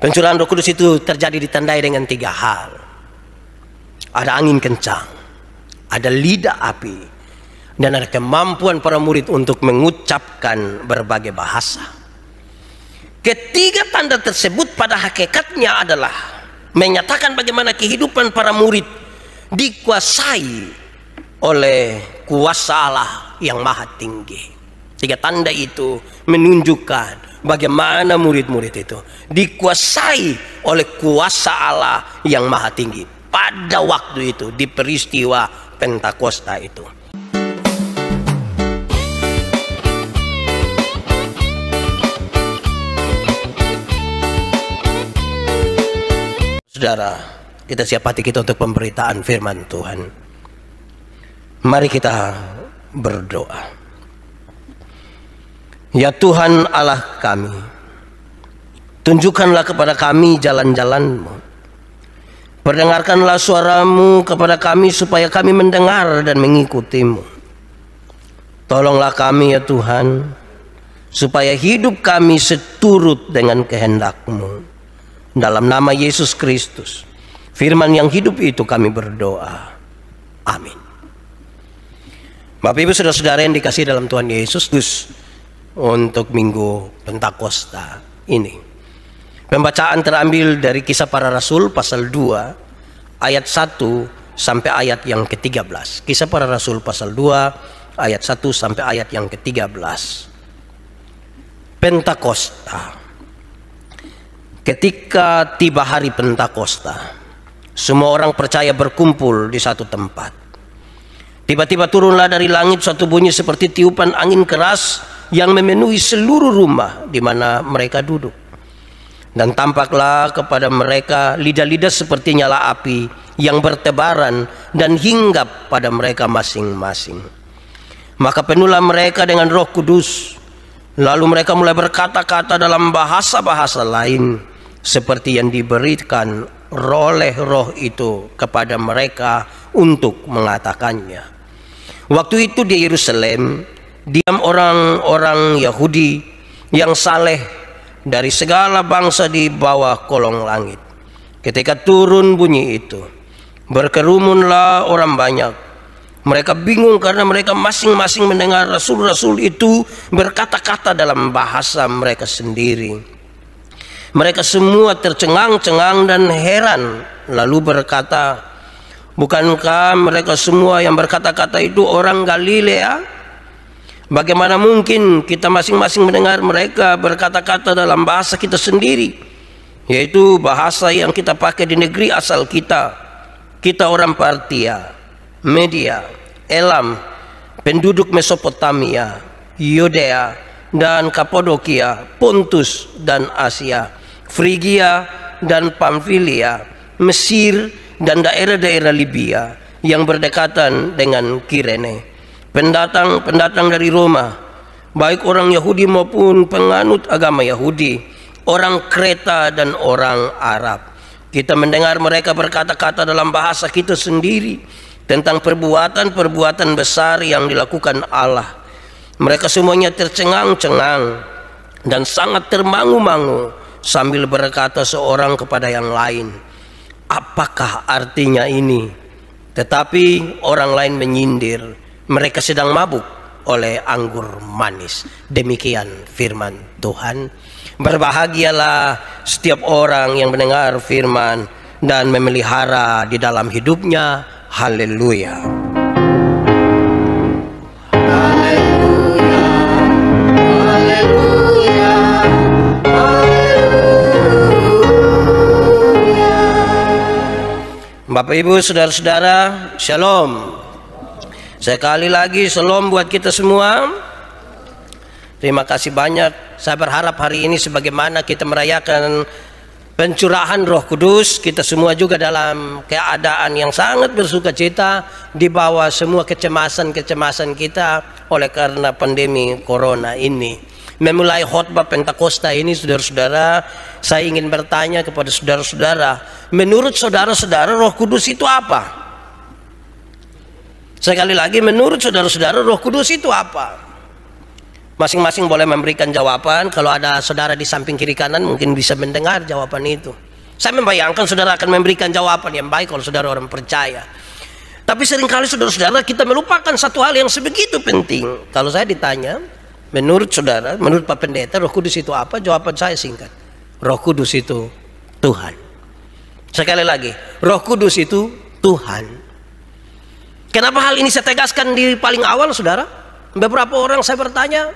Pencurahan Roh Kudus itu terjadi ditandai dengan 3 hal. Ada angin kencang, ada lidah api, dan ada kemampuan para murid untuk mengucapkan berbagai bahasa. Ketiga tanda tersebut pada hakikatnya adalah menyatakan bagaimana kehidupan para murid dikuasai oleh kuasa Allah yang maha tinggi. 3 tanda itu menunjukkan bagaimana murid-murid itu dikuasai oleh kuasa Allah yang maha tinggi pada waktu itu, di peristiwa Pentakosta itu. Saudara, kita siap hati kita untuk pemberitaan firman Tuhan. Mari kita berdoa. Ya Tuhan Allah kami, tunjukkanlah kepada kami jalan-jalan-Mu. Perdengarkanlah suara-Mu kepada kami supaya kami mendengar dan mengikuti-Mu. Tolonglah kami ya Tuhan, supaya hidup kami seturut dengan kehendak-Mu. Dalam nama Yesus Kristus, firman yang hidup itu kami berdoa. Amin. Bapak Ibu saudara-saudara yang dikasihi dalam Tuhan Yesus, untuk Minggu Pentakosta ini, pembacaan terambil dari Kisah Para Rasul pasal 2 ayat 1 sampai ayat yang ke-13. Kisah Para Rasul pasal 2 ayat 1 sampai ayat yang ke-13. Pentakosta. Ketika tiba hari Pentakosta, semua orang percaya berkumpul di satu tempat. Tiba-tiba turunlah dari langit suatu bunyi seperti tiupan angin keras yang memenuhi seluruh rumah di mana mereka duduk. Dan tampaklah kepada mereka lidah-lidah seperti nyala api yang bertebaran dan hinggap pada mereka masing-masing. Maka penuhlah mereka dengan Roh Kudus. Lalu mereka mulai berkata-kata dalam bahasa-bahasa lain seperti yang diberikan oleh Roh itu kepada mereka untuk mengatakannya. Waktu itu di Yerusalem diam orang-orang Yahudi yang saleh dari segala bangsa di bawah kolong langit. Ketika turun bunyi itu, berkerumunlah orang banyak. Mereka bingung karena mereka masing-masing mendengar rasul-rasul itu berkata-kata dalam bahasa mereka sendiri. Mereka semua tercengang-cengang dan heran, lalu berkata, bukankah mereka semua yang berkata-kata itu orang Galilea? Bagaimana mungkin kita masing-masing mendengar mereka berkata-kata dalam bahasa kita sendiri, yaitu bahasa yang kita pakai di negeri asal kita. Kita orang Partia, Media, Elam, penduduk Mesopotamia, Yudea dan Kapadokia, Pontus dan Asia, Frigia dan Pamfilia, Mesir dan daerah-daerah Libya yang berdekatan dengan Kirene. Pendatang-pendatang dari Roma, baik orang Yahudi maupun penganut agama Yahudi, orang Kreta dan orang Arab. Kita mendengar mereka berkata-kata dalam bahasa kita sendiri tentang perbuatan-perbuatan besar yang dilakukan Allah. Mereka semuanya tercengang-cengang dan sangat termangu-mangu sambil berkata seorang kepada yang lain, apakah artinya ini? Tetapi orang lain menyindir, mereka sedang mabuk oleh anggur manis. Demikian firman Tuhan. Berbahagialah setiap orang yang mendengar firman dan memelihara di dalam hidupnya. Haleluya. Bapak Ibu saudara-saudara, shalom. Sekali lagi shalom buat kita semua. Terima kasih banyak. Saya berharap hari ini sebagaimana kita merayakan pencurahan Roh Kudus, kita semua juga dalam keadaan yang sangat bersukacita di bawah semua kecemasan-kecemasan kita oleh karena pandemi corona ini. Memulai khotbah Pentakosta ini, saudara-saudara, saya ingin bertanya kepada saudara-saudara, menurut saudara-saudara Roh Kudus itu apa? Sekali lagi, menurut saudara-saudara Roh Kudus itu apa? Masing-masing boleh memberikan jawaban. Kalau ada saudara di samping kiri kanan mungkin bisa mendengar jawaban itu. Saya membayangkan saudara akan memberikan jawaban yang baik kalau saudara orang percaya. Tapi seringkali saudara-saudara kita melupakan satu hal yang sebegitu penting. Kalau saya ditanya, menurut saudara, menurut Pak Pendeta, Roh Kudus itu apa? Jawaban saya singkat. Roh Kudus itu Tuhan. Sekali lagi, Roh Kudus itu Tuhan. Kenapa hal ini saya tegaskan di paling awal, saudara? Beberapa orang saya bertanya,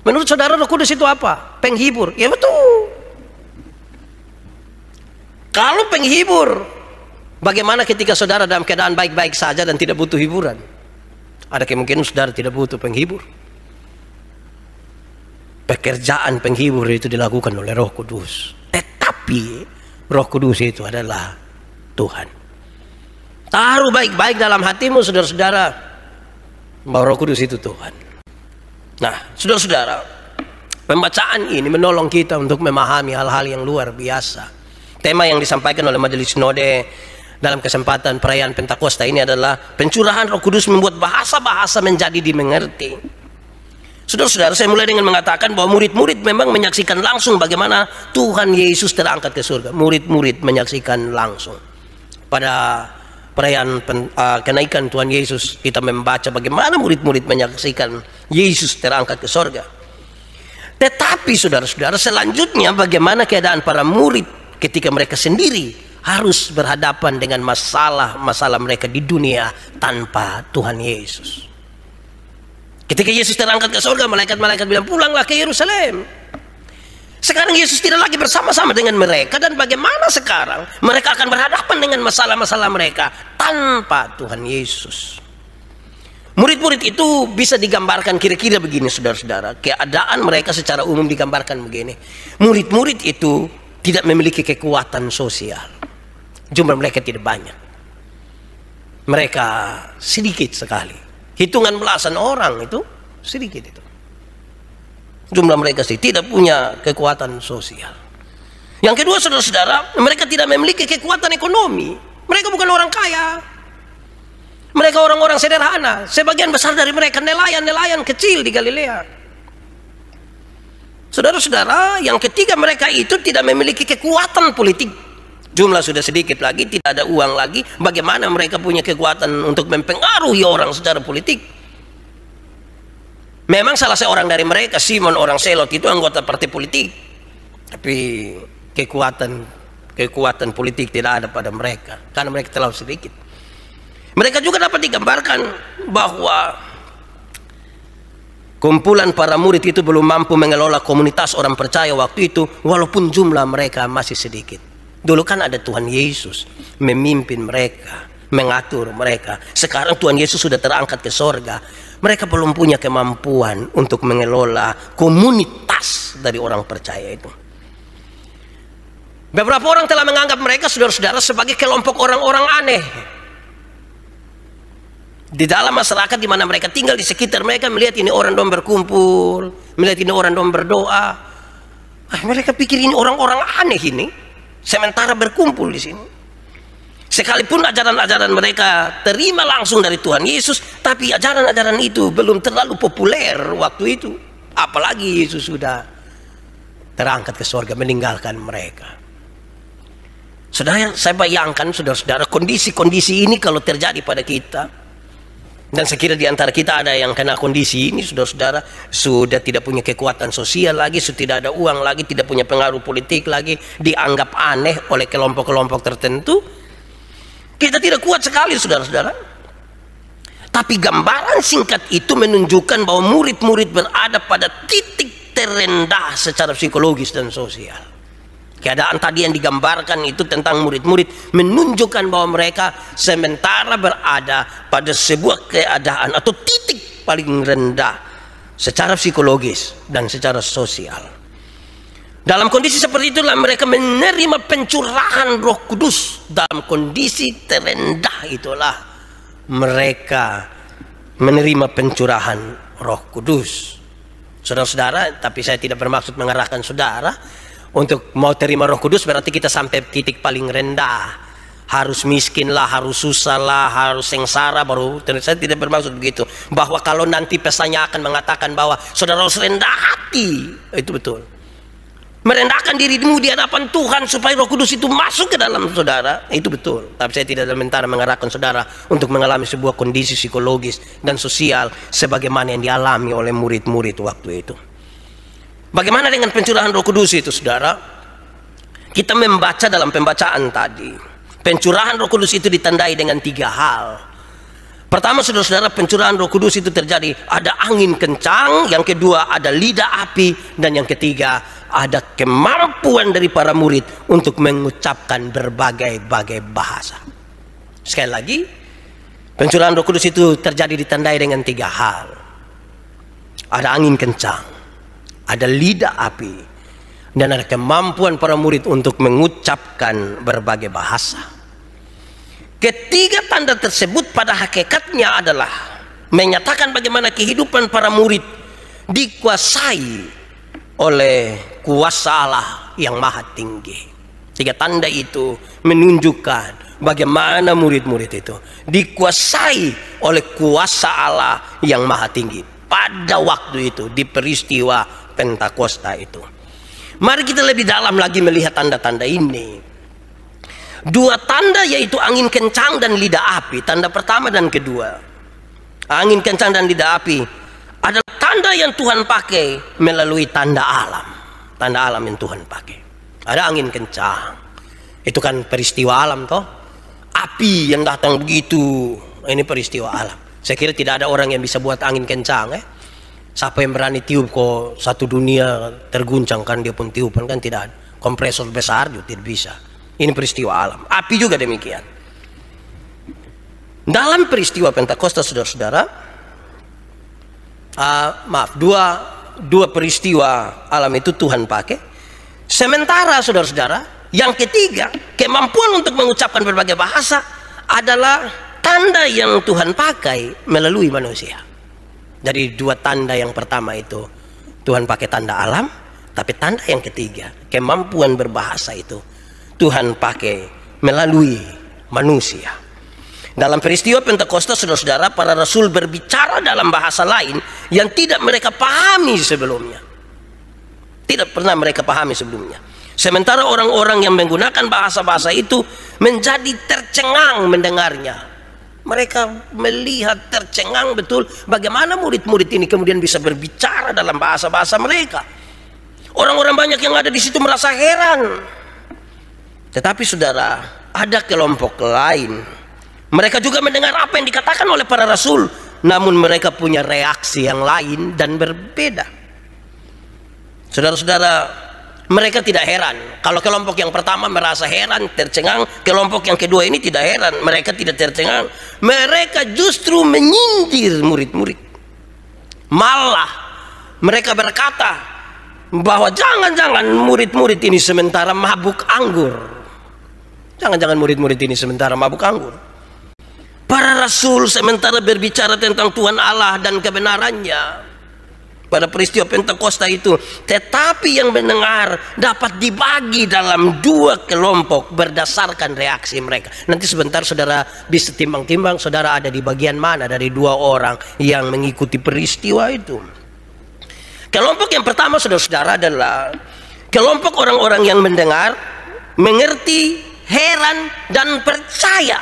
menurut saudara Roh Kudus itu apa? Penghibur. Ya betul. Kalau penghibur, bagaimana ketika saudara dalam keadaan baik-baik saja dan tidak butuh hiburan? Ada kemungkinan saudara tidak butuh penghibur. Pekerjaan penghibur itu dilakukan oleh Roh Kudus. Tetapi Roh Kudus itu adalah Tuhan. Taruh baik-baik dalam hatimu, saudara-saudara, bahwa Roh Kudus itu Tuhan. Nah, saudara-saudara, pembacaan ini menolong kita untuk memahami hal-hal yang luar biasa. Tema yang disampaikan oleh Majelis Sinode dalam kesempatan perayaan Pentakosta ini adalah pencurahan Roh Kudus membuat bahasa-bahasa menjadi dimengerti. Saudara-saudara, saya mulai dengan mengatakan bahwa murid-murid memang menyaksikan langsung bagaimana Tuhan Yesus terangkat ke surga. Murid-murid menyaksikan langsung. Pada perayaan kenaikan Tuhan Yesus, kita membaca bagaimana murid-murid menyaksikan Yesus terangkat ke surga. Tetapi saudara-saudara, selanjutnya bagaimana keadaan para murid ketika mereka sendiri harus berhadapan dengan masalah-masalah mereka di dunia tanpa Tuhan Yesus. Ketika Yesus terangkat ke surga, malaikat-malaikat bilang, pulanglah ke Yerusalem. Sekarang Yesus tidak lagi bersama-sama dengan mereka, dan bagaimana sekarang mereka akan berhadapan dengan masalah-masalah mereka tanpa Tuhan Yesus. Murid-murid itu bisa digambarkan kira-kira begini, saudara-saudara. Keadaan mereka secara umum digambarkan begini. Murid-murid itu tidak memiliki kekuatan sosial. Jumlah mereka tidak banyak. Mereka sedikit sekali. Hitungan belasan orang itu sedikit itu. Jumlah mereka sih tidak punya kekuatan sosial. Yang kedua, saudara-saudara, mereka tidak memiliki kekuatan ekonomi. Mereka bukan orang kaya. Mereka orang-orang sederhana. Sebagian besar dari mereka nelayan-nelayan kecil di Galilea. Saudara-saudara, yang ketiga, mereka itu tidak memiliki kekuatan politik. Jumlah sudah sedikit lagi, tidak ada uang lagi. Bagaimana mereka punya kekuatan untuk mempengaruhi orang secara politik? Memang salah seorang dari mereka, Simon orang Selot, itu anggota partai politik. Tapi kekuatan politik tidak ada pada mereka, karena mereka terlalu sedikit. Mereka juga dapat digambarkan bahwa kumpulan para murid itu belum mampu mengelola komunitas orang percaya waktu itu, walaupun jumlah mereka masih sedikit. Dulu kan ada Tuhan Yesus memimpin mereka, mengatur mereka. Sekarang Tuhan Yesus sudah terangkat ke sorga. Mereka belum punya kemampuan untuk mengelola komunitas dari orang percaya itu. Beberapa orang telah menganggap mereka, saudara-saudara, sebagai kelompok orang-orang aneh. Di dalam masyarakat di mana mereka tinggal, di sekitar mereka, melihat ini orang dong berkumpul, melihat ini orang dong berdoa. Mereka pikir ini orang-orang aneh ini, sementara berkumpul di sini. Sekalipun ajaran-ajaran mereka terima langsung dari Tuhan Yesus, tapi ajaran-ajaran itu belum terlalu populer waktu itu. Apalagi Yesus sudah terangkat ke surga meninggalkan mereka. Saudara, saya bayangkan saudara-saudara, kondisi-kondisi ini kalau terjadi pada kita, dan saya kira di antara kita ada yang kena kondisi ini, saudara-saudara, sudah tidak punya kekuatan sosial lagi, sudah tidak ada uang lagi, tidak punya pengaruh politik lagi, dianggap aneh oleh kelompok-kelompok tertentu. Kita tidak kuat sekali, saudara-saudara. Tapi gambaran singkat itu menunjukkan bahwa murid-murid berada pada titik terendah secara psikologis dan sosial. Keadaan tadi yang digambarkan itu tentang murid-murid menunjukkan bahwa mereka sementara berada pada sebuah keadaan atau titik paling rendah secara psikologis dan secara sosial. Dalam kondisi seperti itulah mereka menerima pencurahan Roh Kudus. Dalam kondisi terendah itulah mereka menerima pencurahan Roh Kudus. Saudara-saudara, tapi saya tidak bermaksud mengarahkan saudara untuk mau terima Roh Kudus berarti kita sampai titik paling rendah. harus miskin lah, harus susah lah, harus sengsara baru. Saya tidak bermaksud begitu, bahwa kalau nanti pesannya akan mengatakan bahwa saudara harus rendah hati, itu betul. Merendahkan dirimu di hadapan Tuhan supaya Roh Kudus itu masuk ke dalam saudara, itu betul. Tapi saya tidak sementara mengarahkan saudara untuk mengalami sebuah kondisi psikologis dan sosial sebagaimana yang dialami oleh murid-murid waktu itu. Bagaimana dengan pencurahan Roh Kudus itu, saudara? Kita membaca dalam pembacaan tadi, pencurahan Roh Kudus itu ditandai dengan 3 hal. Pertama, saudara-saudara, pencurahan Roh Kudus itu terjadi ada angin kencang, yang kedua ada lidah api, dan yang ketiga ada kemampuan dari para murid untuk mengucapkan berbagai-bagai bahasa. Sekali lagi, pencurahan Roh Kudus itu terjadi ditandai dengan 3 hal. Ada angin kencang, ada lidah api, dan ada kemampuan para murid untuk mengucapkan berbagai bahasa. Ketiga tanda tersebut pada hakikatnya adalah menyatakan bagaimana kehidupan para murid dikuasai oleh kuasa Allah yang maha tinggi. 3 tanda itu menunjukkan bagaimana murid-murid itu dikuasai oleh kuasa Allah yang maha tinggi pada waktu itu, di peristiwa Pentakosta itu. Mari kita lebih dalam lagi melihat tanda-tanda ini. 2 tanda, yaitu angin kencang dan lidah api. Tanda pertama dan kedua, angin kencang dan lidah api, adalah tanda yang Tuhan pakai melalui tanda alam. Tanda alam yang Tuhan pakai. Ada angin kencang, itu kan peristiwa alam toh. Api yang datang begitu, ini peristiwa alam. Saya kira tidak ada orang yang bisa buat angin kencang. Siapa yang berani tiup kok satu dunia terguncang kan, dia pun tiupan kan, tidak ada. Kompresor besar juga tidak bisa. Ini peristiwa alam. Api juga demikian. Dalam peristiwa Pentakosta, saudara-saudara, dua peristiwa alam itu Tuhan pakai. Sementara saudara-saudara, yang ketiga, kemampuan untuk mengucapkan berbagai bahasa adalah tanda yang Tuhan pakai melalui manusia. Dari 2 tanda yang pertama itu Tuhan pakai tanda alam, tapi tanda yang ketiga, kemampuan berbahasa itu Tuhan pakai melalui manusia. Dalam peristiwa Pentakosta, saudara-saudara, para rasul berbicara dalam bahasa lain yang tidak mereka pahami sebelumnya. Tidak pernah mereka pahami sebelumnya. Sementara orang-orang yang menggunakan bahasa-bahasa itu menjadi tercengang mendengarnya. Mereka melihat tercengang betul bagaimana murid-murid ini kemudian bisa berbicara dalam bahasa-bahasa mereka. Orang-orang banyak yang ada di situ merasa heran. Tetapi saudara, ada kelompok lain. Mereka juga mendengar apa yang dikatakan oleh para rasul, namun mereka punya reaksi yang lain dan berbeda. Saudara-saudara, mereka tidak heran. Kalau kelompok yang pertama merasa heran, tercengang, kelompok yang kedua ini tidak heran, mereka tidak tercengang. Mereka justru menyindir murid-murid. Malah mereka berkata bahwa jangan-jangan murid-murid ini sementara mabuk anggur. Jangan-jangan murid-murid ini sementara mabuk anggur. Para rasul sementara berbicara tentang Tuhan Allah dan kebenarannya pada peristiwa Pentakosta itu, tetapi yang mendengar dapat dibagi dalam 2 kelompok berdasarkan reaksi mereka. Nanti sebentar saudara bisa timbang-timbang saudara ada di bagian mana dari 2 orang yang mengikuti peristiwa itu. Kelompok yang pertama, saudara-saudara, adalah kelompok orang-orang yang mendengar, mengerti, heran, dan percaya.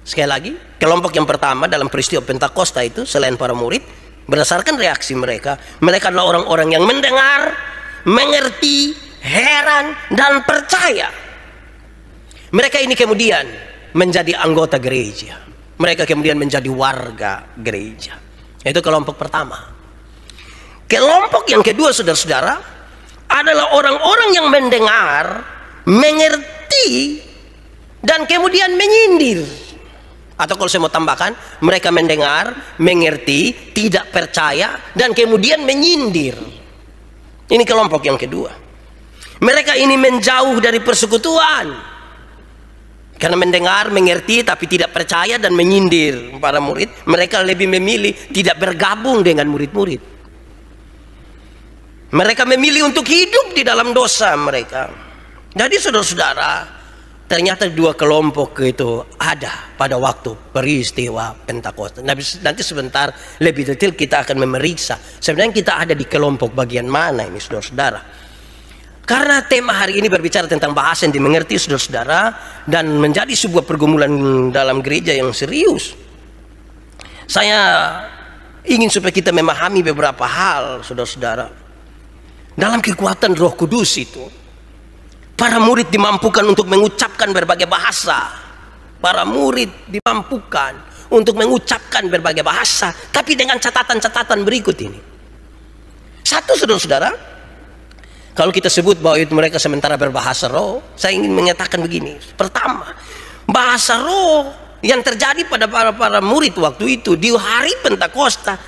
Sekali lagi, kelompok yang pertama dalam peristiwa Pentakosta itu, selain para murid, berdasarkan reaksi mereka, mereka adalah orang-orang yang mendengar, mengerti, heran, dan percaya. Mereka ini kemudian menjadi anggota gereja. Mereka kemudian menjadi warga gereja. Itu kelompok pertama. Kelompok yang kedua, saudara-saudara, adalah orang-orang yang mendengar, mengerti, dan kemudian menyindir. Atau kalau saya mau tambahkan, mereka mendengar, mengerti, tidak percaya, dan kemudian menyindir. Ini kelompok yang kedua. Mereka ini menjauh dari persekutuan. Karena mendengar, mengerti, tapi tidak percaya dan menyindir para murid. Mereka lebih memilih tidak bergabung dengan murid-murid. Mereka memilih untuk hidup di dalam dosa mereka. Jadi saudara-saudara, ternyata dua kelompok itu ada pada waktu peristiwa Pentakosta. Nanti sebentar lebih detail kita akan memeriksa sebenarnya kita ada di kelompok bagian mana ini, saudara-saudara. Karena tema hari ini berbicara tentang bahasa yang dimengerti, saudara-saudara, dan menjadi sebuah pergumulan dalam gereja yang serius. Saya ingin supaya kita memahami beberapa hal, saudara-saudara. Dalam kekuatan Roh Kudus itu, para murid dimampukan untuk mengucapkan berbagai bahasa. Para murid dimampukan untuk mengucapkan berbagai bahasa, tapi dengan catatan-catatan berikut ini. Satu, saudara-saudara, kalau kita sebut bahwa itu mereka sementara berbahasa roh, saya ingin menyatakan begini. Pertama, bahasa roh yang terjadi pada para murid waktu itu di hari Pentakosta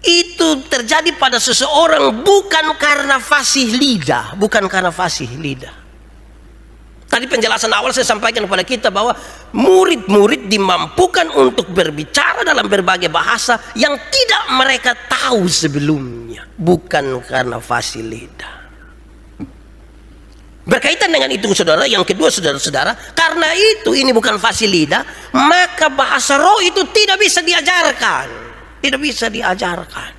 itu terjadi pada seseorang bukan karena fasih lidah, bukan karena fasih lidah. Tadi penjelasan awal saya sampaikan kepada kita bahwa murid-murid dimampukan untuk berbicara dalam berbagai bahasa yang tidak mereka tahu sebelumnya, bukan karena fasih lidah. Berkaitan dengan itu, saudara, yang kedua, saudara-saudara, karena itu ini bukan fasih lidah, maka bahasa roh itu tidak bisa diajarkan. Tidak bisa diajarkan.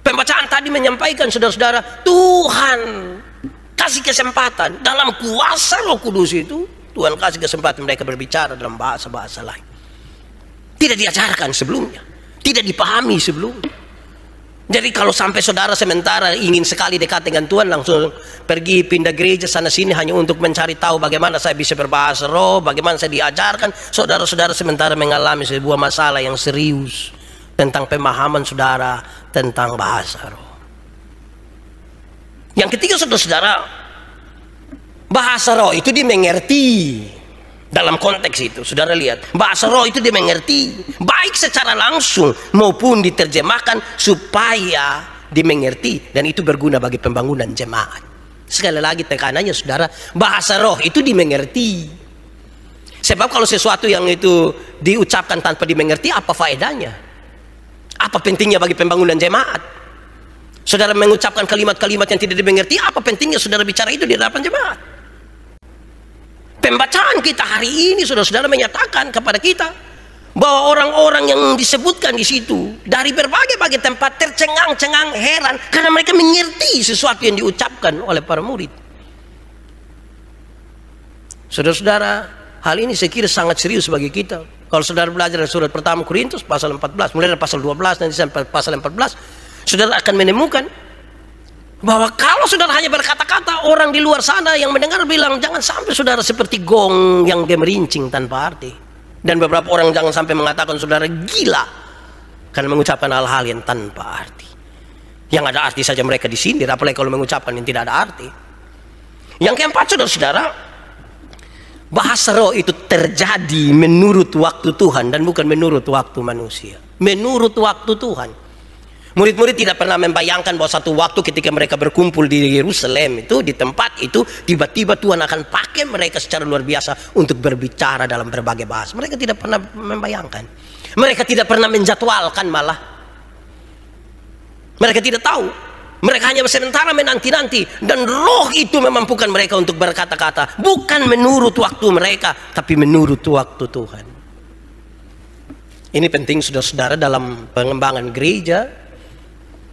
Pembacaan tadi menyampaikan, saudara-saudara, Tuhan kasih kesempatan dalam kuasa Roh Kudus itu. Tuhan kasih kesempatan mereka berbicara dalam bahasa-bahasa lain. Tidak diajarkan sebelumnya, tidak dipahami sebelumnya. Jadi kalau sampai saudara sementara ingin sekali dekat dengan Tuhan, langsung pergi pindah gereja sana sini hanya untuk mencari tahu bagaimana saya bisa berbahasa roh, bagaimana saya diajarkan, saudara-saudara sementara mengalami sebuah masalah yang serius tentang pemahaman saudara tentang bahasa roh. Yang ketiga, saudara-saudara, bahasa roh itu dimengerti. Dalam konteks itu, saudara lihat, bahasa roh itu dimengerti baik secara langsung maupun diterjemahkan supaya dimengerti, dan itu berguna bagi pembangunan jemaat. Sekali lagi tekanannya, saudara, bahasa roh itu dimengerti. Sebab kalau sesuatu yang itu diucapkan tanpa dimengerti, apa faedahnya? Apa pentingnya bagi pembangunan jemaat? Saudara mengucapkan kalimat-kalimat yang tidak dimengerti, apa pentingnya saudara bicara itu di hadapan jemaat? Pembacaan kita hari ini, saudara-saudara, menyatakan kepada kita bahwa orang-orang yang disebutkan di situ dari berbagai-bagai tempat tercengang-cengang, heran karena mereka mengerti sesuatu yang diucapkan oleh para murid. Saudara-saudara, hal ini saya kira sangat serius bagi kita. Kalau saudara belajar dari surat pertama Korintus pasal 14, mulai dari pasal 12 nanti sampai pasal 14, saudara akan menemukan bahwa kalau saudara hanya berkata-kata, orang di luar sana yang mendengar bilang jangan sampai saudara seperti gong yang gemerincing tanpa arti. Dan beberapa orang jangan sampai mengatakan saudara gila karena mengucapkan hal-hal yang tanpa arti. Yang ada arti saja mereka disindir, apalagi kalau mengucapkan yang tidak ada arti. Yang keempat, saudara-saudara, bahasa roh itu terjadi menurut waktu Tuhan dan bukan menurut waktu manusia. Menurut waktu Tuhan. Murid-murid tidak pernah membayangkan bahwa satu waktu ketika mereka berkumpul di Yerusalem itu, di tempat itu, tiba-tiba Tuhan akan pakai mereka secara luar biasa untuk berbicara dalam berbagai bahasa. Mereka tidak pernah membayangkan. Mereka tidak pernah menjadwalkan malah. Mereka tidak tahu. Mereka hanya sementara menanti-nanti. Dan roh itu memampukan mereka untuk berkata-kata. Bukan menurut waktu mereka, tapi menurut waktu Tuhan. Ini penting, saudara-saudara, dalam pengembangan gereja.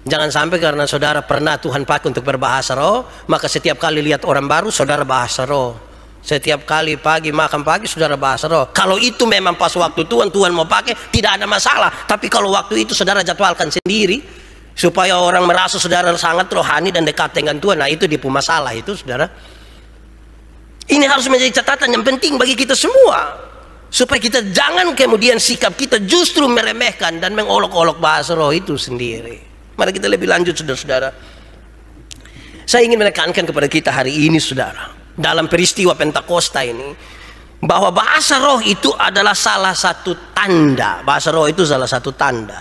Jangan sampai karena saudara pernah Tuhan pakai untuk berbahasa roh, maka setiap kali lihat orang baru saudara bahasa roh. Setiap kali pagi makan pagi saudara bahasa roh. Kalau itu memang pas waktu Tuhan mau pakai, tidak ada masalah. Tapi kalau waktu itu saudara jadwalkan sendiri supaya orang merasa saudara sangat rohani dan dekat dengan Tuhan, nah itu dia punya masalah itu, saudara. Ini harus menjadi catatan yang penting bagi kita semua, supaya kita jangan kemudian sikap kita justru meremehkan dan mengolok-olok bahasa roh itu sendiri. Mari kita lebih lanjut, saudara-saudara. Saya ingin menekankan kepada kita hari ini, saudara, dalam peristiwa Pentakosta ini, bahwa bahasa roh itu adalah salah satu tanda. Bahasa roh itu salah satu tanda,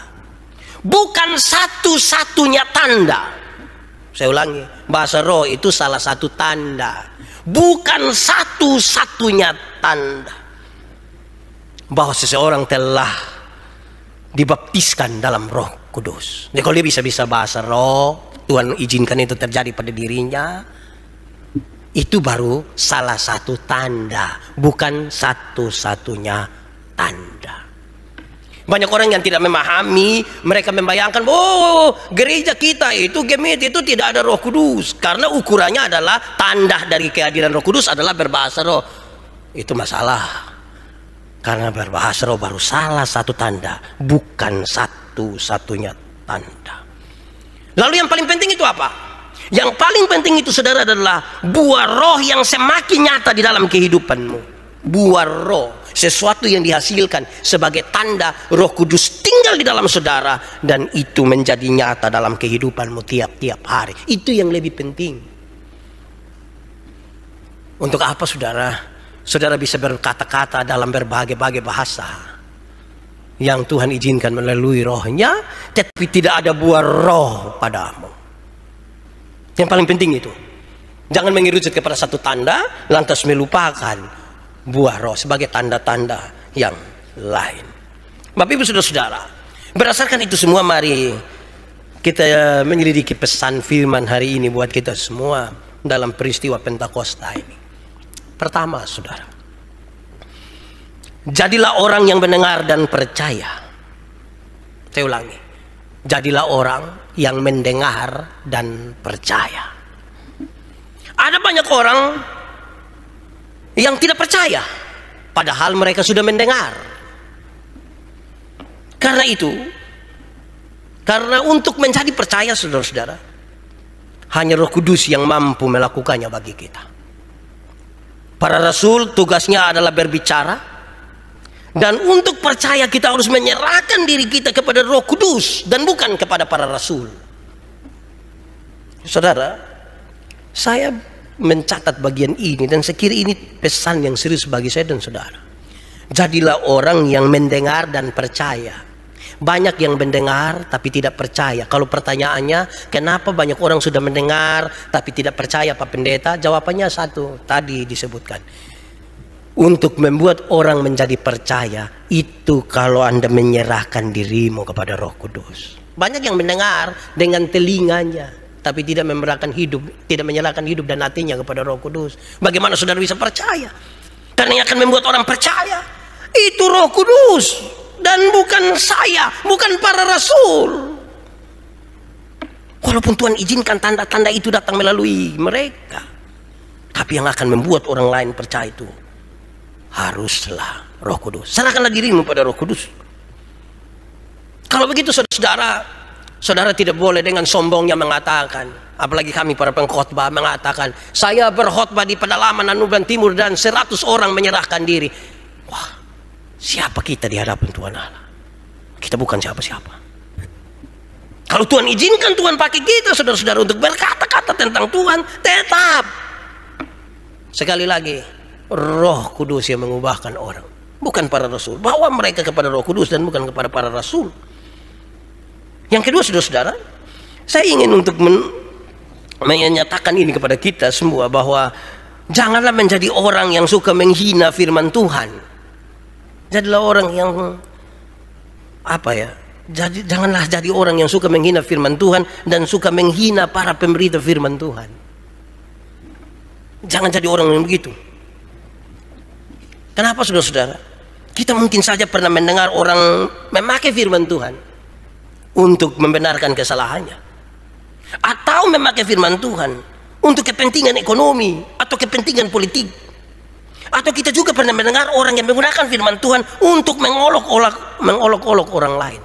bukan satu-satunya tanda. Saya ulangi, bahasa roh itu salah satu tanda, bukan satu-satunya tanda bahwa seseorang telah dibaptiskan dalam Roh Kudus. Jadi kalau dia bisa bahasa roh, Tuhan izinkan itu terjadi pada dirinya, Itu baru salah satu tanda, bukan satu-satunya tanda. Banyak orang yang tidak memahami, mereka membayangkan, oh gereja kita itu gemit itu tidak ada Roh Kudus, karena ukurannya adalah tanda dari kehadiran Roh Kudus adalah berbahasa roh. Itu masalah, karena berbahasa roh baru salah satu tanda, bukan satu-satunya tanda. Lalu yang paling penting itu apa? Yang paling penting itu saudara adalah buah roh yang semakin nyata di dalam kehidupanmu. Buah roh, sesuatu yang dihasilkan sebagai tanda Roh Kudus tinggal di dalam saudara, dan itu menjadi nyata dalam kehidupanmu tiap-tiap hari. Itu yang lebih penting. Untuk apa saudara? Saudara bisa berkata-kata dalam berbagai-bagai bahasa yang Tuhan izinkan melalui rohnya, tetapi tidak ada buah roh padamu. Yang paling penting itu, jangan mengerucut kepada satu tanda lantas melupakan buah roh sebagai tanda-tanda yang lain. Bapak Ibu saudara-saudara, berdasarkan itu semua mari kita menyelidiki pesan firman hari ini buat kita semua dalam peristiwa Pentakosta ini. Pertama saudara, jadilah orang yang mendengar dan percaya. Saya ulangi, jadilah orang yang mendengar dan percaya. Ada banyak orang yang tidak percaya, padahal mereka sudah mendengar. Karena itu, karena untuk menjadi percaya saudara-saudara, hanya Roh Kudus yang mampu melakukannya bagi kita. Para rasul tugasnya adalah berbicara, dan untuk percaya kita harus menyerahkan diri kita kepada Roh Kudus dan bukan kepada para rasul. Saudara, saya mencatat bagian ini dan sekira ini pesan yang serius bagi saya dan saudara. Jadilah orang yang mendengar dan percaya. Banyak yang mendengar tapi tidak percaya. Kalau pertanyaannya, kenapa banyak orang sudah mendengar tapi tidak percaya Pak Pendeta? Jawabannya satu, tadi disebutkan. Untuk membuat orang menjadi percaya, itu kalau Anda menyerahkan dirimu kepada Roh Kudus. Banyak yang mendengar dengan telinganya, tapi tidak menyerahkan hidup dan hatinya kepada Roh Kudus. Bagaimana saudara bisa percaya? Karena yang akan membuat orang percaya itu Roh Kudus, dan bukan saya, bukan para rasul. Walaupun Tuhan izinkan tanda-tanda itu datang melalui mereka, tapi yang akan membuat orang lain percaya itu haruslah Roh Kudus. Serahkanlah dirimu pada Roh Kudus. Kalau begitu saudara tidak boleh dengan sombongnya mengatakan, apalagi kami para pengkhotbah mengatakan, saya berkhotbah di pedalaman Anuban Timur dan 100 orang menyerahkan diri. Wah, siapa kita di hadapan Tuhan Allah? Kita bukan siapa-siapa. Kalau Tuhan izinkan Tuhan pakai kita saudara-saudara untuk berkata-kata tentang Tuhan, tetap sekali lagi Roh Kudus yang mengubahkan orang, bukan para rasul. Bawa mereka kepada Roh Kudus dan bukan kepada para rasul. Yang kedua saudara-saudara, saya ingin untuk menyatakan ini kepada kita semua, bahwa janganlah menjadi orang yang suka menghina firman Tuhan. Jadilah orang yang janganlah jadi orang yang suka menghina firman Tuhan dan suka menghina para pemberita firman Tuhan. Jangan jadi orang yang begitu. Kenapa saudara-saudara? Kita mungkin saja pernah mendengar orang memakai firman Tuhan untuk membenarkan kesalahannya, atau memakai firman Tuhan untuk kepentingan ekonomi atau kepentingan politik. Atau kita juga pernah mendengar orang yang menggunakan firman Tuhan untuk mengolok-olok orang lain.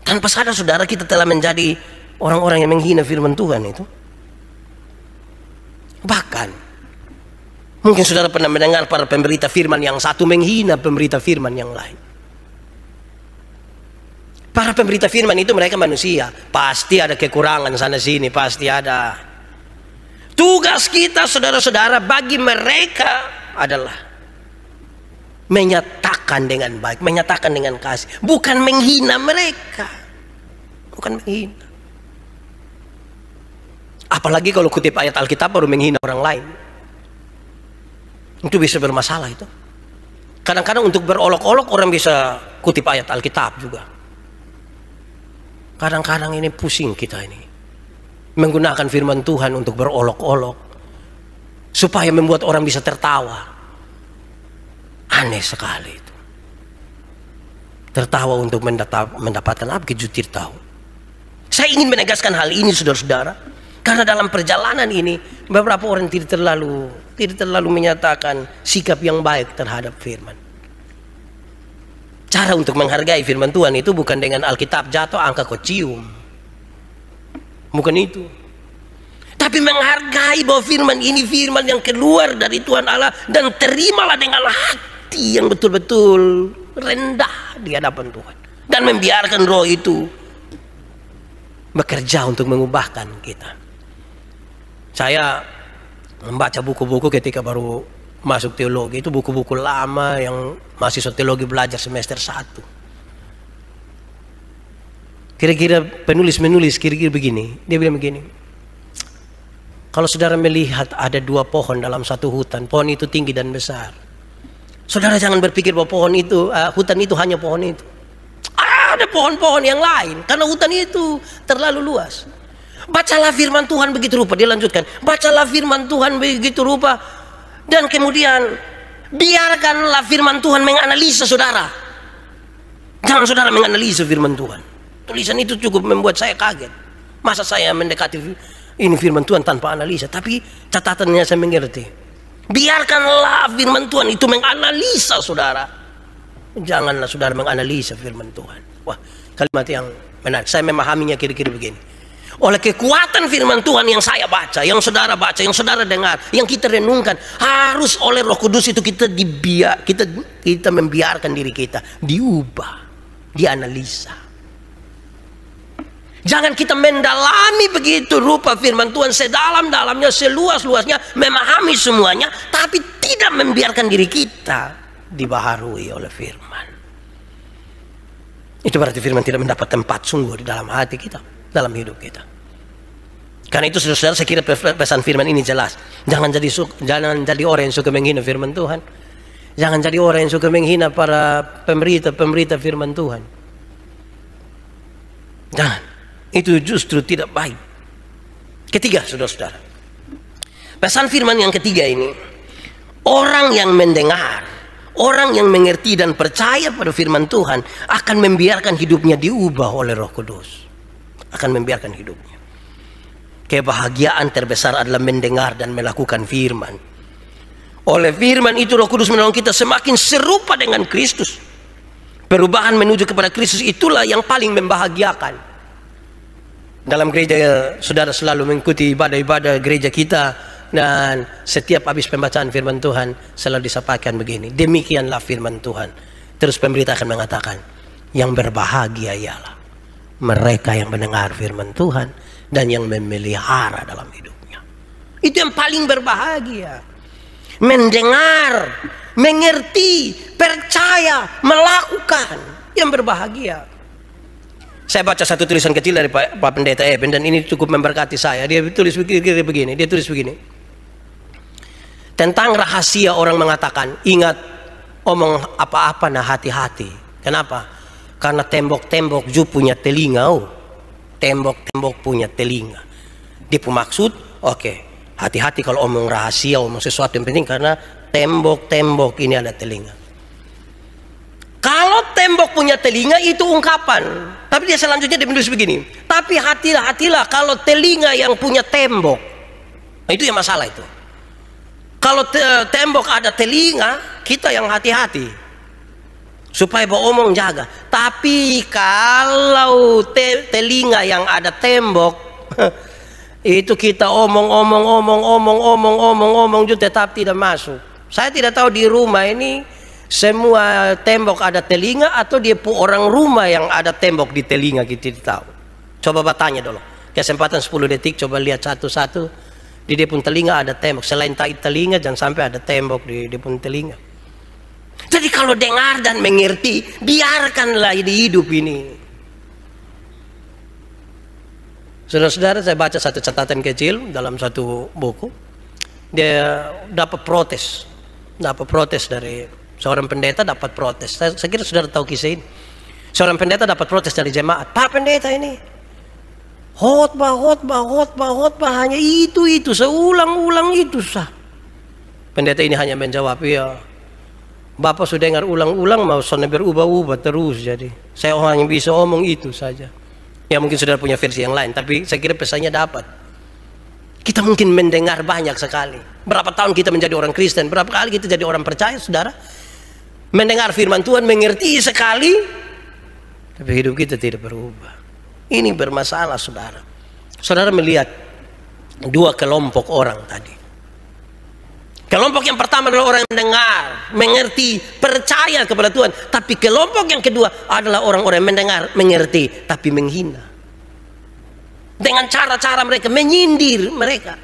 Tanpa sadar saudara, kita telah menjadi orang-orang yang menghina firman Tuhan itu. Bahkan mungkin saudara pernah mendengar para pemberita firman yang satu menghina pemberita firman yang lain. Para pemberita firman itu mereka manusia, pasti ada kekurangan sana sini, pasti ada. Tugas kita saudara-saudara bagi mereka adalah menyatakan dengan baik, menyatakan dengan kasih, bukan menghina mereka. Bukan menghina. Apalagi kalau kutip ayat Alkitab baru menghina orang lain. Itu bisa bermasalah itu. Kadang-kadang untuk berolok-olok orang bisa kutip ayat Alkitab juga. Kadang-kadang ini pusing kita ini, menggunakan firman Tuhan untuk berolok-olok, supaya membuat orang bisa tertawa. Aneh sekali itu. Tertawa untuk mendapatkan apa? Kejutir tahu. Saya ingin menegaskan hal ini, saudara-saudara, karena dalam perjalanan ini beberapa orang tidak terlalu menyatakan sikap yang baik terhadap firman. Cara untuk menghargai firman Tuhan itu bukan dengan Alkitab jatuh angka kau cium, bukan itu. Tapi menghargai bahwa firman ini firman yang keluar dari Tuhan Allah, dan terimalah dengan hati yang betul-betul rendah di hadapan Tuhan, dan membiarkan roh itu bekerja untuk mengubahkan kita. Saya membaca buku-buku ketika baru masuk teologi, itu buku-buku lama yang mahasiswa teologi belajar semester 1. Kira-kira penulis kira-kira begini, dia bilang begini: kalau saudara melihat ada 2 pohon dalam satu hutan, pohon itu tinggi dan besar, saudara jangan berpikir bahwa pohon itu, hutan itu hanya pohon itu. Ada pohon-pohon yang lain, karena hutan itu terlalu luas. Bacalah firman Tuhan begitu rupa, dia lanjutkan, bacalah firman Tuhan begitu rupa, dan kemudian biarkanlah firman Tuhan menganalisa saudara. Jangan saudara menganalisa firman Tuhan. Tulisan itu cukup membuat saya kaget. Masa saya mendekati ini firman Tuhan tanpa analisa? Tapi catatannya saya mengerti. Biarkanlah firman Tuhan itu menganalisa saudara. Janganlah saudara menganalisa firman Tuhan. Wah, kalimat yang menarik. Saya memahaminya kira-kira begini. Oleh kekuatan firman Tuhan yang saya baca, yang saudara baca, yang saudara dengar, yang kita renungkan, harus oleh Roh Kudus itu kita membiarkan diri kita diubah, dianalisa. Jangan kita mendalami begitu rupa firman Tuhan sedalam-dalamnya, seluas-luasnya, memahami semuanya, tapi tidak membiarkan diri kita dibaharui oleh firman. Itu berarti firman tidak mendapat tempat sungguh di dalam hati kita, dalam hidup kita. Karena itu saudara, saya kira pesan firman ini jelas. Jangan jadi orang yang suka menghina firman Tuhan. Jangan jadi orang yang suka menghina para pemberita firman Tuhan. Jangan. Itu justru tidak baik. Ketiga, saudara-saudara, pesan firman yang ketiga ini, orang yang mendengar, orang yang mengerti dan percaya pada firman Tuhan akan membiarkan hidupnya diubah oleh Roh Kudus. Akan membiarkan hidupnya. Kebahagiaan terbesar adalah mendengar dan melakukan firman. Oleh firman itu Roh Kudus menolong kita semakin serupa dengan Kristus. Perubahan menuju kepada Kristus itulah yang paling membahagiakan. Dalam gereja, saudara selalu mengikuti ibadah-ibadah gereja kita, dan setiap habis pembacaan firman Tuhan selalu disampaikan begini, demikianlah firman Tuhan. Terus pemberita akan mengatakan, yang berbahagia ialah mereka yang mendengar firman Tuhan dan yang memelihara dalam hidupnya. Itu yang paling berbahagia. Mendengar, mengerti, percaya, melakukan, yang berbahagia. Saya baca satu tulisan kecil dari Pak Pendeta Eben, dan ini cukup memberkati saya. Dia tulis begini, tentang rahasia orang mengatakan, ingat omong apa-apa nah hati-hati. Kenapa? Karena tembok-tembok punya telinga. Tembok-tembok punya telinga. Dia maksud, oke, hati-hati kalau omong rahasia, omong sesuatu yang penting, karena tembok-tembok ini ada telinga. Kalau tembok punya telinga itu ungkapan. Tapi dia selanjutnya dia menulis begini, tapi hati-hatilah kalau telinga yang punya tembok. Nah, itu yang masalah itu. Kalau tembok ada telinga, kita yang hati-hati supaya bawa omong jaga. Tapi kalau telinga yang ada tembok itu kita omong juga tetap tidak masuk. Saya tidak tahu di rumah ini semua tembok ada telinga atau dia orang rumah yang ada tembok di telinga, kita tidak tahu. Coba bertanya dulu. Kesempatan 10 detik, coba lihat satu-satu. Di dia pun telinga ada tembok. Selain telinga, jangan sampai ada tembok di dia pun telinga. Jadi kalau dengar dan mengerti, biarkanlah di hidup ini. Saudara-saudara, saya baca satu catatan kecil dalam satu buku. Dia dapat protes dari seorang pendeta, dapat protes. Saya kira saudara tahu kisah ini. Seorang pendeta dapat protes dari jemaat. Pak pendeta ini khotbah hanya itu seulang-ulang itu sah. Pendeta ini hanya menjawab, ya Bapak sudah dengar ulang-ulang, mau soalnya berubah-ubah terus. Jadi saya hanya bisa omong itu saja. Ya mungkin saudara punya versi yang lain, tapi saya kira pesannya dapat. Kita mungkin mendengar banyak sekali. Berapa tahun kita menjadi orang Kristen, berapa kali kita jadi orang percaya, saudara. Mendengar firman Tuhan, mengerti sekali, tapi hidup kita tidak berubah. Ini bermasalah, saudara. Saudara melihat dua kelompok orang tadi. Kelompok yang pertama adalah orang yang mendengar, mengerti, percaya kepada Tuhan. Tapi kelompok yang kedua adalah orang-orang yang mendengar, mengerti, tapi menghina. Dengan cara-cara mereka, menyindir mereka.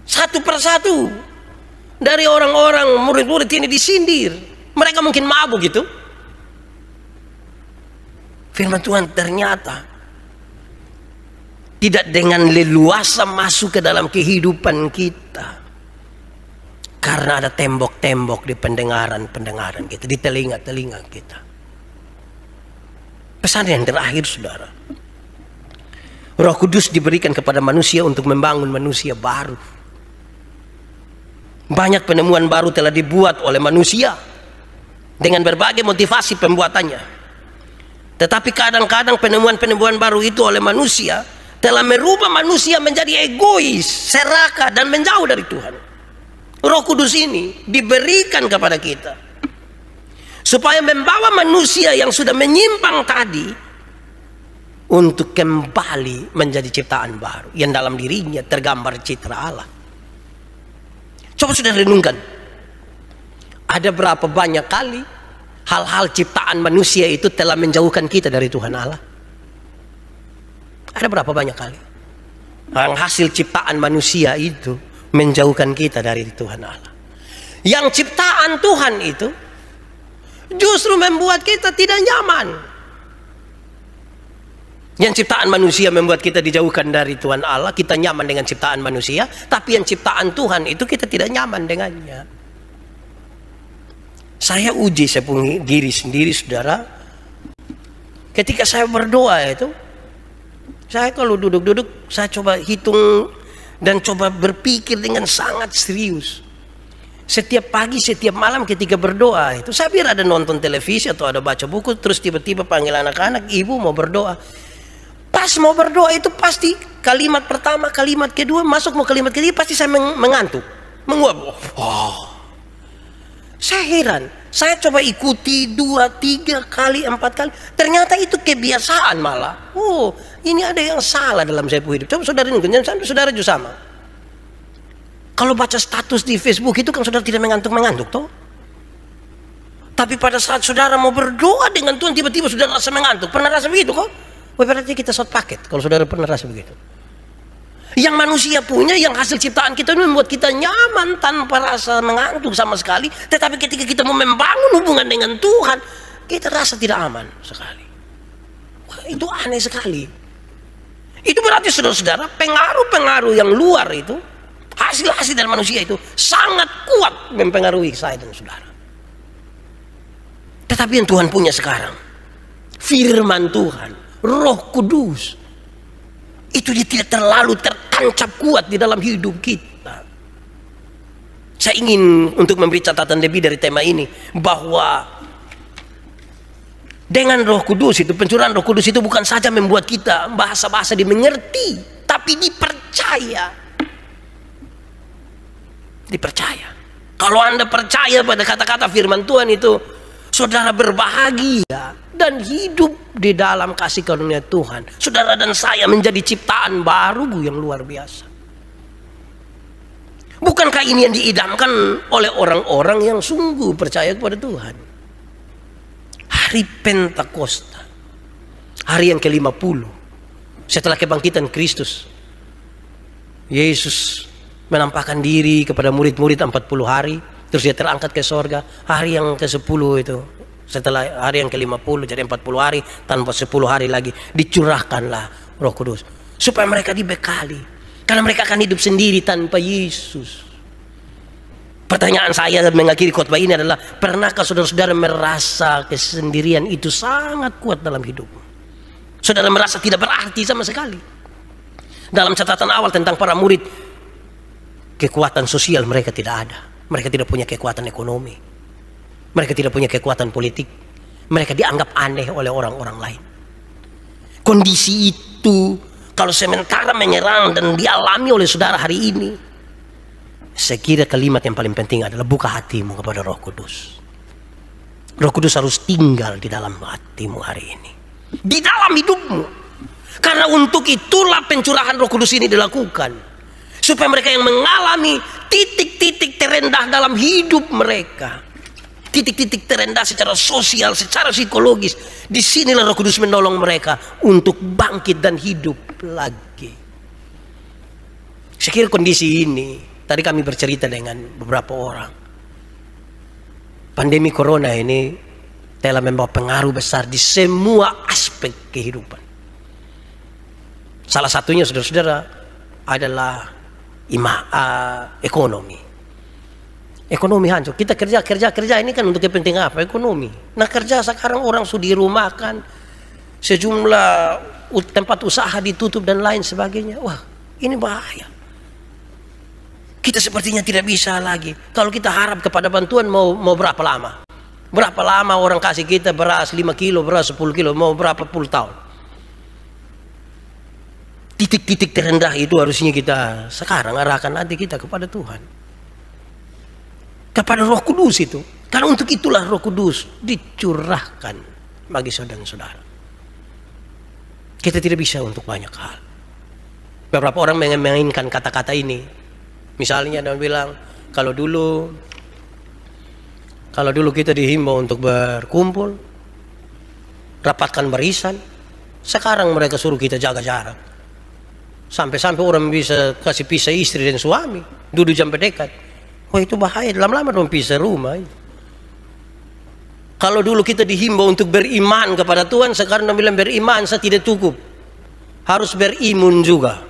Satu persatu dari orang-orang murid-murid ini disindir. Mereka mungkin mabuk gitu. Firman Tuhan ternyata tidak dengan leluasa masuk ke dalam kehidupan kita. Karena ada tembok-tembok di pendengaran-pendengaran kita, di telinga-telinga kita. Pesan yang terakhir, saudara. Roh Kudus diberikan kepada manusia untuk membangun manusia baru. Banyak penemuan baru telah dibuat oleh manusia dengan berbagai motivasi pembuatannya. Tetapi kadang-kadang penemuan-penemuan baru itu oleh manusia telah merubah manusia menjadi egois, serakah, dan menjauh dari Tuhan. Roh Kudus ini diberikan kepada kita supaya membawa manusia yang sudah menyimpang tadi untuk kembali menjadi ciptaan baru yang dalam dirinya tergambar citra Allah. Coba sudah renungkan, ada berapa banyak kali hal-hal ciptaan manusia itu telah menjauhkan kita dari Tuhan Allah? Ada berapa banyak kali yang hasil ciptaan manusia itu menjauhkan kita dari Tuhan Allah. Yang ciptaan Tuhan itu justru membuat kita tidak nyaman. Yang ciptaan manusia membuat kita dijauhkan dari Tuhan Allah, kita nyaman dengan ciptaan manusia. Tapi yang ciptaan Tuhan itu kita tidak nyaman dengannya. Saya uji saya punya diri sendiri, saudara. Ketika saya berdoa itu, saya kalau duduk-duduk, saya coba hitung dan coba berpikir dengan sangat serius. Setiap pagi, setiap malam ketika berdoa itu, saya biar ada nonton televisi atau ada baca buku, terus tiba-tiba panggil anak-anak, ibu mau berdoa. Pas mau berdoa itu pasti kalimat pertama, kalimat kedua, masuk mau kalimat ketiga, pasti saya mengantuk, menguap. Oh. Saya heran, saya coba ikuti 2, 3 kali, 4 kali, ternyata itu kebiasaan malah. Oh, ini ada yang salah dalam saya hidup. Coba saudara ini, jangan saudara juga sama. Kalau baca status di Facebook itu kan saudara tidak mengantuk-mengantuk toh. Tapi pada saat saudara mau berdoa dengan Tuhan, tiba-tiba saudara rasa mengantuk. Pernah rasa begitu kok? Wah, berarti kita short paket kalau saudara pernah rasa begitu. Yang manusia punya, yang hasil ciptaan kita ini membuat kita nyaman tanpa rasa mengantuk sama sekali. Tetapi ketika kita mau membangun hubungan dengan Tuhan, kita rasa tidak aman sekali. Wah, itu aneh sekali. Itu berarti saudara-saudara, pengaruh-pengaruh yang luar itu, hasil-hasil dari manusia itu sangat kuat mempengaruhi saya dan saudara. Tetapi yang Tuhan punya sekarang, firman Tuhan, Roh Kudus, itu dia tidak terlalu tertancap kuat di dalam hidup kita. Saya ingin untuk memberi catatan lebih dari tema ini, bahwa dengan Roh Kudus itu, pencurahan Roh Kudus itu bukan saja membuat kita bahasa-bahasa dimengerti, tapi dipercaya. Dipercaya. Kalau Anda percaya pada kata-kata firman Tuhan itu, saudara berbahagia dan hidup di dalam kasih karunia Tuhan. Saudara dan saya menjadi ciptaan baru yang luar biasa. Bukankah ini yang diidamkan oleh orang-orang yang sungguh percaya kepada Tuhan? Hari Pentakosta, hari yang ke-50 setelah kebangkitan Kristus, Yesus menampakkan diri kepada murid-murid 40 hari, terus dia terangkat ke sorga. Hari yang ke-10 itu, setelah hari yang ke-50 jadi 40 hari, tanpa 10 hari lagi dicurahkanlah Roh Kudus supaya mereka dibekali, karena mereka akan hidup sendiri tanpa Yesus. Pertanyaan saya mengakhiri khotbah ini adalah, pernahkah saudara-saudara merasa kesendirian itu sangat kuat dalam hidup? Saudara merasa tidak berarti sama sekali? Dalam catatan awal tentang para murid, Kekuatan sosial mereka tidak ada. Mereka tidak punya kekuatan ekonomi. Mereka tidak punya kekuatan politik. Mereka dianggap aneh oleh orang-orang lain. Kondisi itu kalau sementara menyerang dan dialami oleh saudara hari ini, saya kira kalimat yang paling penting adalah buka hatimu kepada Roh Kudus. Roh Kudus harus tinggal di dalam hatimu hari ini, di dalam hidupmu. Karena untuk itulah pencurahan Roh Kudus ini dilakukan, supaya mereka yang mengalami titik-titik terendah dalam hidup mereka, titik-titik terendah secara sosial, secara psikologis, disinilah Roh Kudus menolong mereka untuk bangkit dan hidup lagi. Saya kira kondisi ini, tadi kami bercerita dengan beberapa orang, pandemi corona ini telah membawa pengaruh besar di semua aspek kehidupan. Salah satunya saudara-saudara adalah ekonomi. Ekonomi hancur. Kita kerja ini kan untuk kepentingan apa? Ekonomi. Nah, kerja sekarang orang sudah dirumahkan, sejumlah tempat usaha ditutup dan lain sebagainya. Wah, ini bahaya. Kita sepertinya tidak bisa lagi. Kalau kita harap kepada bantuan mau berapa lama? Berapa lama orang kasih kita beras 5 kilo, beras 10 kilo, mau berapa puluh tahun? Titik-titik terendah itu harusnya kita sekarang arahkan hati kita kepada Tuhan, kepada Roh Kudus itu. Karena untuk itulah Roh Kudus dicurahkan bagi saudara-saudara. Kita tidak bisa untuk banyak hal. Beberapa orang memainkan kata-kata ini. Misalnya dia bilang, kalau dulu kita dihimbau untuk berkumpul, rapatkan barisan, sekarang mereka suruh kita jaga jarak. Sampai-sampai orang bisa kasih pisah istri dan suami, duduk jam berdekat. Wah, itu bahaya, lama-lama dong pisah rumah. Kalau dulu kita dihimbau untuk beriman kepada Tuhan, sekarang dia bilang beriman saya tidak cukup, harus berimun juga.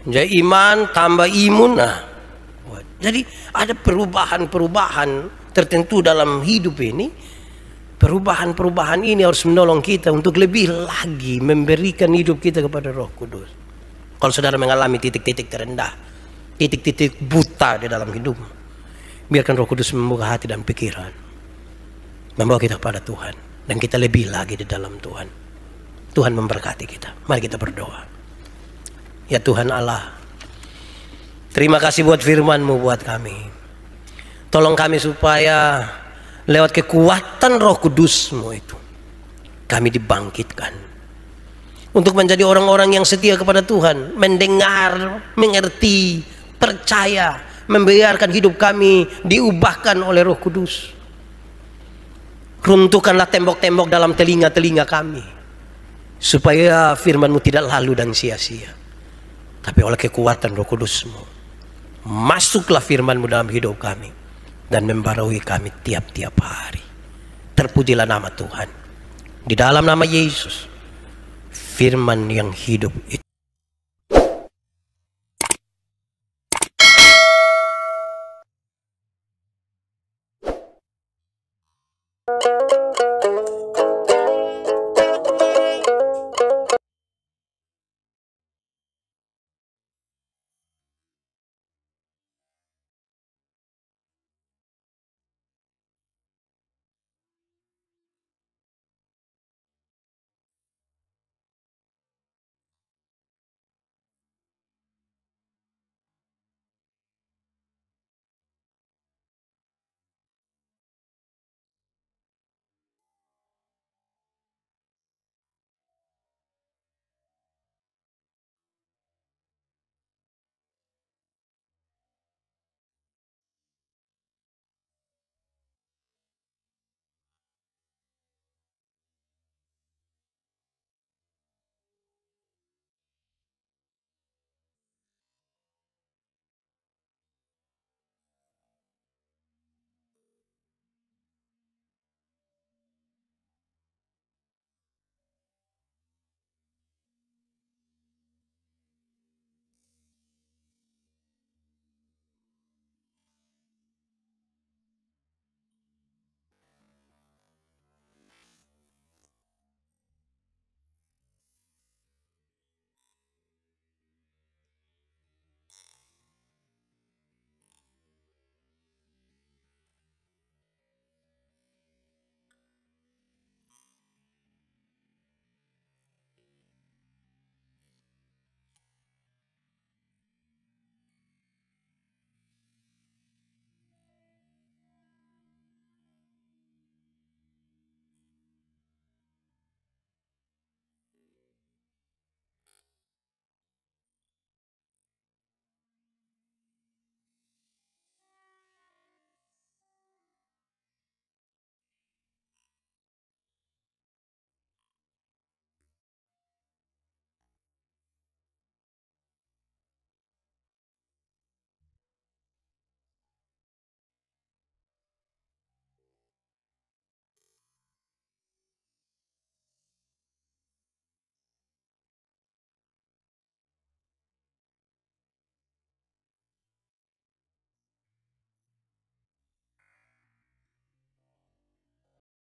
Jadi iman tambah imun. Nah, jadi ada perubahan-perubahan tertentu dalam hidup ini. Perubahan-perubahan ini harus menolong kita untuk lebih lagi memberikan hidup kita kepada Roh Kudus. Kalau saudara mengalami titik-titik terendah, titik-titik buta di dalam hidup, biarkan Roh Kudus membuka hati dan pikiran, membawa kita kepada Tuhan, dan kita lebih lagi di dalam Tuhan. Tuhan memberkati kita. Mari kita berdoa. Ya Tuhan Allah, terima kasih buat firman-Mu buat kami. Tolong kami supaya lewat kekuatan Roh Kudus-Mu itu, kami dibangkitkan untuk menjadi orang-orang yang setia kepada Tuhan, mendengar, mengerti, percaya, membiarkan hidup kami diubahkan oleh Roh Kudus. Runtuhkanlah tembok-tembok dalam telinga-telinga kami, supaya firman-Mu tidak lalu dan sia-sia. Tapi oleh kekuatan Roh Kudus-Mu, masuklah firman-Mu dalam hidup kami, dan membarui kami tiap-tiap hari. Terpujilah nama Tuhan. Di dalam nama Yesus, firman yang hidup itu.